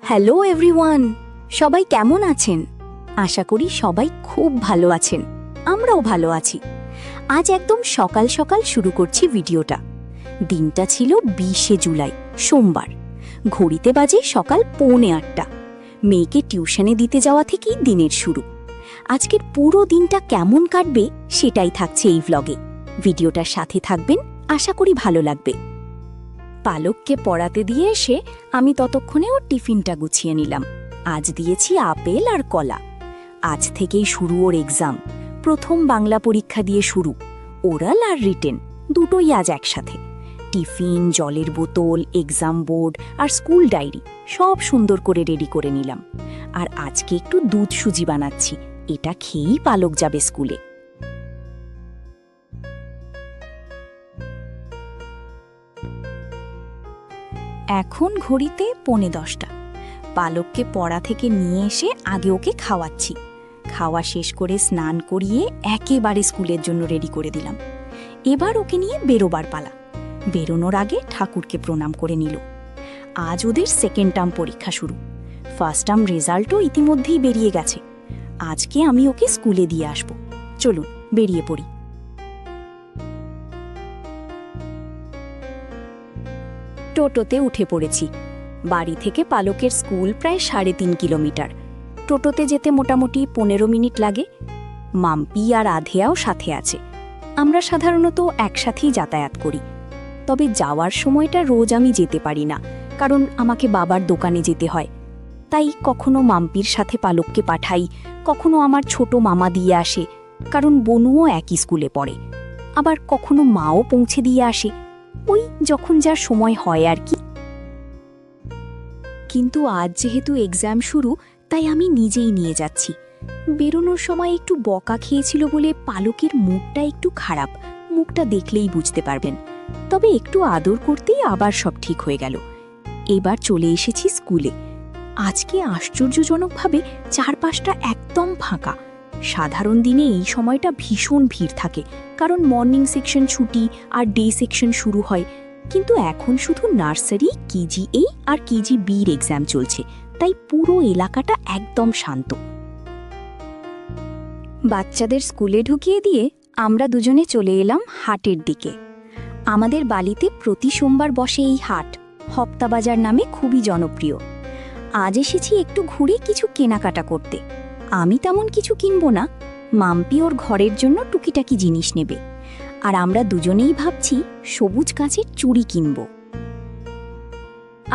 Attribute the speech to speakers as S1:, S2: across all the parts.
S1: Hello everyone, সবাই কেমন আছেন? আশা করি সবাই খুব ভালো আছেন। আমরাও ভালো আছি। আজ একদম সকাল সকাল শুরু করছি ভিডিওটা। দিনটা ছিল 20শে জুলাই, সোমবার। ঘড়িতে বাজে সকাল 7:45। মেয়েকে টিউশনে দিতে যাওয়া থেকেই দিনের শুরু। আজকের পুরো দিনটা কেমন কাটবে সেটাই থাকছে এই ভ্লগে। ভিডিওটার সাথে থাকবেন, আশা করি ভালো লাগবে। পালককে পড়াতে দিয়ে এসে আমি ততক্ষণে ওর টিফিনটা গুছিয়ে নিলাম। আজ দিয়েছি আপেল আর কলা। আজ থেকেই শুরু ওর এক্সাম। প্রথম বাংলা পরীক্ষা দিয়ে শুরু। ওরাল আর রিটেন দুটোই আজ একসাথে। টিফিন, জলের বোতল, এক্সাম বোর্ড আর স্কুল ডায়েরি সব সুন্দর করে রেডি করে নিলাম। আর আজকে একটু দুধ সুজি বানাচ্ছি। এটা খেয়েই পালক যাবে স্কুলে। এখন ঘড়িতে 9:45। পালককে পড়া থেকে নিয়ে এসে আগে ওকে খাওয়াচ্ছি। খাওয়া শেষ করে স্নান করিয়ে একেবারে স্কুলের জন্য রেডি করে দিলাম। এবার ওকে নিয়ে বেরোবার পালা। বেরোনোর আগে ঠাকুরকে প্রণাম করে নিল। আজ ওদের সেকেন্ড টার্ম পরীক্ষা শুরু। ফার্স্ট টার্ম রেজাল্টও ইতিমধ্যেই বেরিয়ে গেছে। আজকে আমি ওকে স্কুলে দিয়ে আসব। চলুন বেরিয়ে পড়ি। টোটোতে উঠে পড়েছি। বাড়ি থেকে পালকের স্কুল প্রায় 3.5 কিলোমিটার। টোটোতে যেতে মোটামুটি 15 মিনিট লাগে। মাম্পি আর আধেয়াও সাথে আছে। আমরা সাধারণত একসাথেই যাতায়াত করি। তবে যাওয়ার সময়টা রোজ আমি যেতে পারি না, কারণ আমাকে বাবার দোকানে যেতে হয়। তাই কখনো মাম্পির সাথে পালককে পাঠাই, কখনো আমার ছোট মামা দিয়ে আসে, কারণ বনুও একই স্কুলে পড়ে। আবার কখনো মাও পৌঁছে দিয়ে আসে, ওই যখন যার সময় হয় আর কি। কিন্তু আজ যেহেতু এক্সাম শুরু, তাই আমি নিজেই নিয়ে যাচ্ছি। বেরোনোর সময় একটু বকা খেয়েছিল বলে পালকের মুখটা একটু খারাপ। মুখটা দেখলেই বুঝতে পারবেন। তবে একটু আদর করতেই আবার সব ঠিক হয়ে গেল। এবার চলে এসেছি স্কুলে। আজকে আশ্চর্যজনকভাবে চারপাশটা একদম ফাঁকা। সাধারণ দিনে এই সময়টা ভীষণ ভিড় থাকে, কারণ মর্নিং সেকশন ছুটি আর ডে সেকশন শুরু হয়। কিন্তু এখন শুধু নার্সারি, কেজি এ আর কেজি বির এক্সাম চলছে, তাই পুরো এলাকাটা একদম শান্ত। বাচ্চাদের স্কুলে ঢুকিয়ে দিয়ে আমরা দুজনে চলে এলাম হাটের দিকে। আমাদের বালিতে প্রতি সোমবার বসে এই হাট। হপ্তাবাজার নামে খুবই জনপ্রিয়। আজ এসেছি একটু ঘুরে কিছু কেনাকাটা করতে। আমি তেমন কিছু কিনব না, মাম্পি ওর ঘরের জন্য টুকিটাকি জিনিস নেবে। আর আমরা দুজনেই ভাবছি সবুজ কাঁচের চুড়ি কিনব।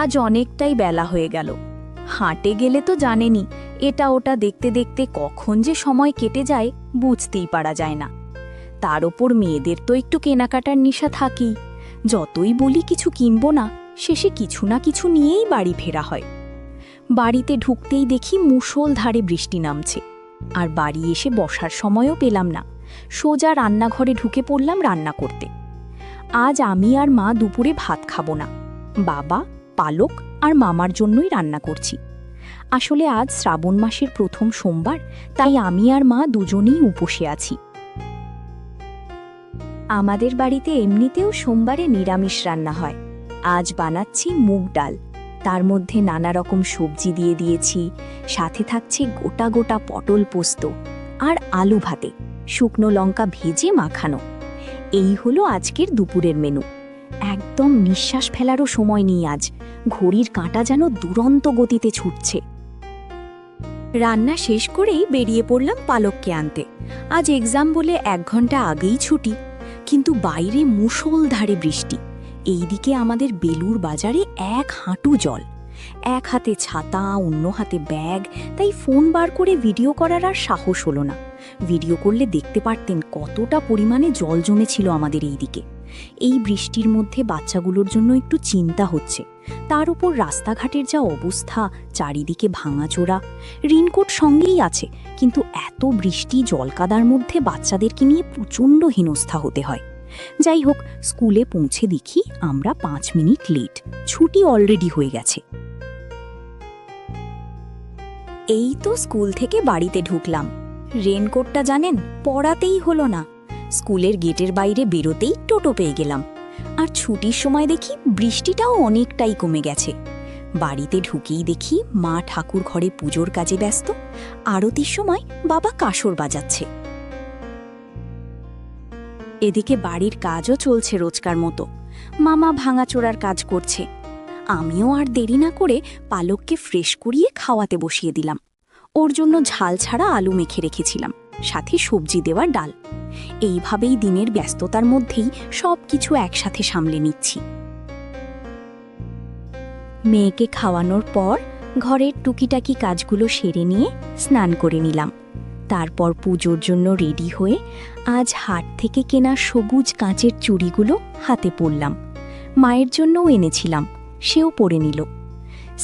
S1: আজ অনেকটাই বেলা হয়ে গেল। হাটে গেলে তো জানেনই, এটা ওটা দেখতে দেখতে কখন যে সময় কেটে যায় বুঝতেই পারা যায় না। তার ওপর মেয়েদের তো একটু কেনাকাটার নেশা থাকেই। যতই বলি কিছু কিনব না, শেষে কিছু না কিছু নিয়েই বাড়ি ফেরা হয়। বাড়িতে ঢুকতেই দেখি মুষলধারে বৃষ্টি নামছে। আর বাড়ি এসে বসার সময়ও পেলাম না। সোজা রান্নাঘরে ঢুকে পড়লাম রান্না করতে। আজ আমি আর মা দুপুরে ভাত খাবো না। বাবা, পালক আর মামার জন্যই রান্না করছি। আসলে আজ শ্রাবণ মাসের প্রথম সোমবার, তাই আমি আর মা দুজনেই উপসে আছি। আমাদের বাড়িতে এমনিতেও সোমবারে নিরামিষ রান্না হয়। আজ বানাচ্ছি মুগ ডাল। তার মধ্যে নানা রকম সবজি দিয়ে দিয়েছি। সাথে থাকছে গোটা গোটা পটল পোস্ত আর আলু ভাতে, শুকনো লঙ্কা ভেজে মাখানো। এই হলো আজকের দুপুরের মেনু। একদম নিঃশ্বাস ফেলারও সময় নেই আজ। ঘড়ির কাঁটা যেন দুরন্ত গতিতে ছুটছে। রান্না শেষ করেই বেরিয়ে পড়লাম পালককে আনতে। আজ এক্সাম বলে 1 ঘন্টা আগেই ছুটি, কিন্তু বাইরে মুষলধারে বৃষ্টি। এইদিকে আমাদের বেলুর বাজারে 1 হাঁটু জল। এক হাতে ছাতা, অন্য হাতে ব্যাগ, তাই ফোন বার করে ভিডিও করার আর সাহস হলো না। ভিডিও করলে দেখতে পারতেন কতটা পরিমাণে জল জমেছিল আমাদের এই দিকে। এই বৃষ্টির মধ্যে বাচ্চাগুলোর জন্য একটু চিন্তা হচ্ছে। তার উপর রাস্তাঘাটের যা অবস্থা, চারিদিকে ভাঙাচোরা। রেইনকোট সঙ্গেই আছে, কিন্তু এত বৃষ্টি জলকাদার মধ্যে বাচ্চাদেরকে নিয়ে প্রচণ্ড হেনস্থা হতে হয়। যাই হোক, স্কুলে পৌঁছে দেখি আমরা 5 মিনিট লেট। ছুটি অলরেডি হয়ে গেছে। এই তো স্কুল থেকে বাড়িতে ঢুকলাম। রেনকোটটা জানেন পরাতেই হলো না। স্কুলের গেটের বাইরে বেরোতেই টোটো পেয়ে গেলাম। আর ছুটির সময় দেখি বৃষ্টিটাও অনেকটাই কমে গেছে। বাড়িতে ঢুকেই দেখি মা ঠাকুর ঘরে পুজোর কাজে ব্যস্ত, আরতির সময় বাবা কাসর বাজাচ্ছে। এদিকে বাড়ির কাজও চলছে রোজকার মতো। মামা ভাঙাচোরার কাজ করছে। আমিও আর দেরি না করে পালককে ফ্রেশ করিয়ে খাওয়াতে বসিয়ে দিলাম। ওর জন্য ঝাল ছাড়া আলু মেখে রেখেছিলাম, সাথে সবজি দেওয়া ডাল। এইভাবেই দিনের ব্যস্ততার মধ্যেই সব কিছু একসাথে সামলে নিচ্ছি। মেয়েকে খাওয়ানোর পর ঘরের টুকিটাকি কাজগুলো সেরে নিয়ে স্নান করে নিলাম। তারপর পুজোর জন্য রেডি হয়ে আজ হাট থেকে কেনা সবুজ কাঁচের চুড়িগুলো হাতে পরলাম। মায়ের জন্যও এনেছিলাম, সেও পরে নিল।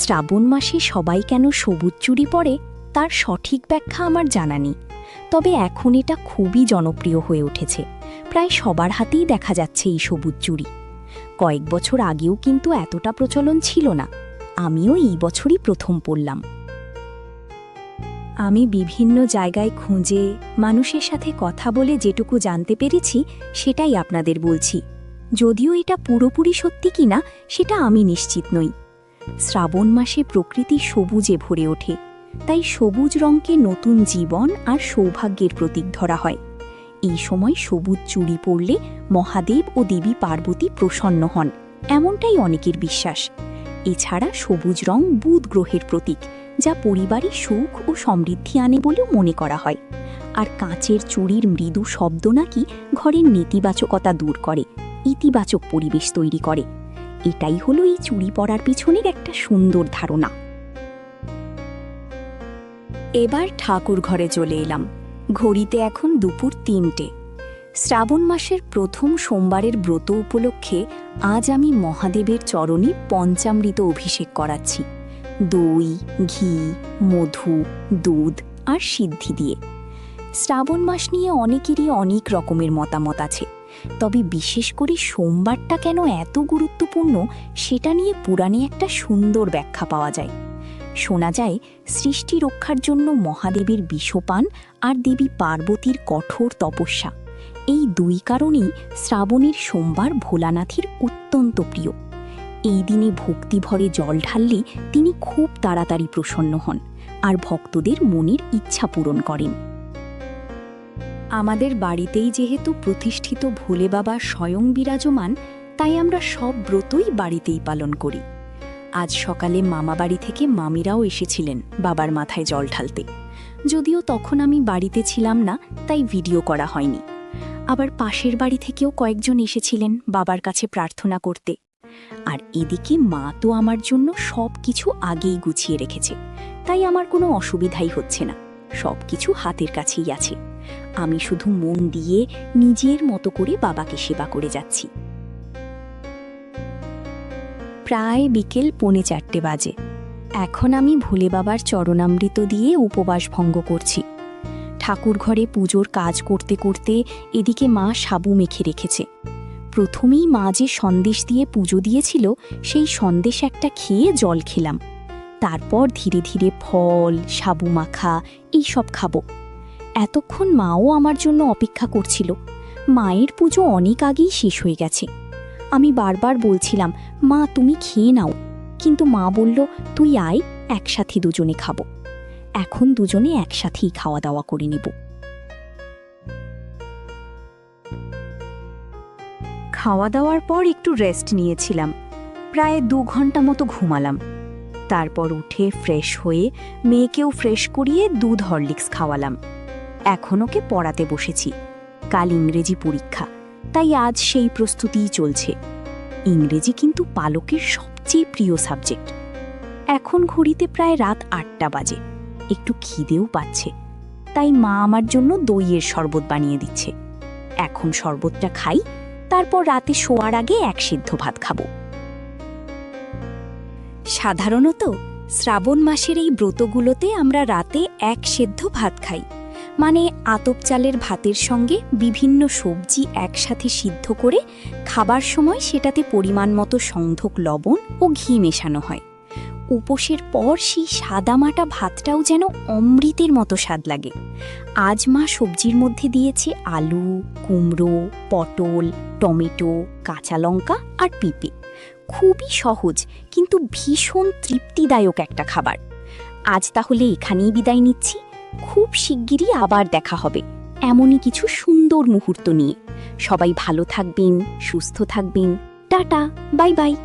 S1: শ্রাবণ মাসে সবাই কেন সবুজ চুড়ি পরে তার সঠিক ব্যাখ্যা আমার জানা নেই, তবে এখন এটা খুবই জনপ্রিয় হয়ে উঠেছে। প্রায় সবার হাতেই দেখা যাচ্ছে এই সবুজ চুড়ি। কয়েক বছর আগেও কিন্তু এতটা প্রচলন ছিল না। আমিও এই বছরই প্রথম পরলাম। আমি বিভিন্ন জায়গায় খুঁজে মানুষের সাথে কথা বলে যেটুকু জানতে পেরেছি সেটাই আপনাদের বলছি। যদিও এটা পুরোপুরি সত্যি কিনা সেটা আমি নিশ্চিত নই। শ্রাবণ মাসে প্রকৃতি সবুজে ভরে ওঠে, তাই সবুজ রঙকে নতুন জীবন আর সৌভাগ্যের প্রতীক ধরা হয়। এই সময় সবুজ চুড়ি পরলে মহাদেব ও দেবী পার্বতী প্রসন্ন হন, এমনটাই অনেকের বিশ্বাস। এছাড়া সবুজ রং বুধ গ্রহের প্রতীক, যা পরিবারে সুখ ও সমৃদ্ধি আনে বলেও মনে করা হয়। আর কাঁচের চুড়ির মৃদু শব্দ নাকি ঘরের নেতিবাচকতা দূর করে, ইতিবাচক পরিবেশ তৈরি করে। এটাই হলো এই চুড়ি পরার পিছনের একটা সুন্দর ধারণা। এবার ঠাকুর ঘরে চলে এলাম। ঘড়িতে এখন দুপুর 3টে। শ্রাবণ মাসের প্রথম সোমবারের ব্রত উপলক্ষে আজ আমি মহাদেবের চরণে পঞ্চামৃত অভিষেক করাচ্ছি, দই, ঘি, মধু, দুধ আর সিদ্ধি দিয়ে। শ্রাবণ মাস নিয়ে অনেকেরই অনেক রকমের মতামত আছে, তবে বিশেষ করে সোমবারটা কেন এত গুরুত্বপূর্ণ সেটা নিয়ে পুরাণে একটা সুন্দর ব্যাখ্যা পাওয়া যায়। শোনা যায় সৃষ্টি রক্ষার জন্য মহাদেবের বিষপান আর দেবী পার্বতীর কঠোর তপস্যা, এই দুই কারণেই শ্রাবণের সোমবার ভোলানাথের অত্যন্ত প্রিয়। এই দিনে ভক্তিভরে জল ঢাললে তিনি খুব তাড়াতাড়ি প্রসন্ন হন আর ভক্তদের মনের ইচ্ছা পূরণ করেন। আমাদের বাড়িতেই যেহেতু প্রতিষ্ঠিত ভোলে বাবা স্বয়ং বিরাজমান, তাই আমরা সব ব্রতই বাড়িতেই পালন করি। আজ সকালে মামা বাড়ি থেকে মামিরাও এসেছিলেন বাবার মাথায় জল ঢালতে। যদিও তখন আমি বাড়িতে ছিলাম না, তাই ভিডিও করা হয়নি। আবার পাশের বাড়ি থেকেও কয়েকজন এসেছিলেন বাবার কাছে প্রার্থনা করতে। আর এদিকে মা তো আমার জন্য সব কিছু আগেই গুছিয়ে রেখেছে, তাই আমার কোনো অসুবিধাই হচ্ছে না। সব কিছু হাতের কাছেই আছে। আমি শুধু মন দিয়ে নিজের মতো করে বাবাকে সেবা করে যাচ্ছি। প্রায় বিকেল 3:45 বাজে। এখন আমি ভোলে বাবার চরণামৃত দিয়ে উপবাস ভঙ্গ করছি। ঠাকুর ঘরে পুজোর কাজ করতে করতে এদিকে মা সাবু মেখে রেখেছে। প্রথমেই মা যে সন্দেশ দিয়ে পুজো দিয়েছিল সেই সন্দেশ একটা খেয়ে জল খেলাম। তারপর ধীরে ধীরে ফল, সাবু মাখা এইসব খাবো। এতক্ষণ মাও আমার জন্য অপেক্ষা করছিল। মায়ের পুজো অনেক আগেই শেষ হয়ে গেছে। আমি বারবার বলছিলাম, মা তুমি খেয়ে নাও, কিন্তু মা বলল তুই আয়, একসাথে দুজনে খাবো। এখন দুজনে একসাথেই খাওয়া দাওয়া করে নেব। খাওয়া দাওয়ার পর একটু রেস্ট নিয়েছিলাম, প্রায় 2 ঘন্টা মতো ঘুমালাম। তারপর উঠে ফ্রেশ হয়ে মেয়েকেও ফ্রেশ করিয়ে দুধ হরলিক্স খাওয়ালাম। এখন ওকে পড়াতে বসেছি। কাল ইংরেজি পরীক্ষা, তাই আজ সেই প্রস্তুতিই চলছে। ইংরেজি কিন্তু পালকের সবচেয়ে প্রিয় সাবজেক্ট। এখন ঘড়িতে প্রায় রাত 8টা বাজে। একটু খিদেও পাচ্ছে, তাই মা আমার জন্য দইয়ের শরবত বানিয়ে দিচ্ছে। এখন শরবতটা খাই, তারপর রাতে শোয়ার আগে 1 সিদ্ধ ভাত খাবো। সাধারণত শ্রাবণ মাসের এই ব্রতগুলোতে আমরা রাতে 1 সেদ্ধ ভাত খাই, মানে আতপ চালের ভাতের সঙ্গে বিভিন্ন সবজি একসাথে সিদ্ধ করে খাবার সময় সেটাতে পরিমাণ মতো সংধক লবণ ও ঘি মেশানো হয়। উপোসের পর সেই সাদামাটা ভাতটাও যেন অমৃতের মতো স্বাদ লাগে। আজ মা সবজির মধ্যে দিয়েছে আলু, কুমড়ো, পটল, টমেটো, কাঁচা লঙ্কা আর পেঁপে। খুবই সহজ কিন্তু ভীষণ তৃপ্তিদায়ক একটা খাবার। আজ তাহলে এখানেই বিদায় নিচ্ছি। খুব শিগগিরই আবার দেখা হবে এমনই কিছু সুন্দর মুহূর্ত নিয়ে। সবাই ভালো থাকবেন, সুস্থ থাকবেন। Tata, bye bye.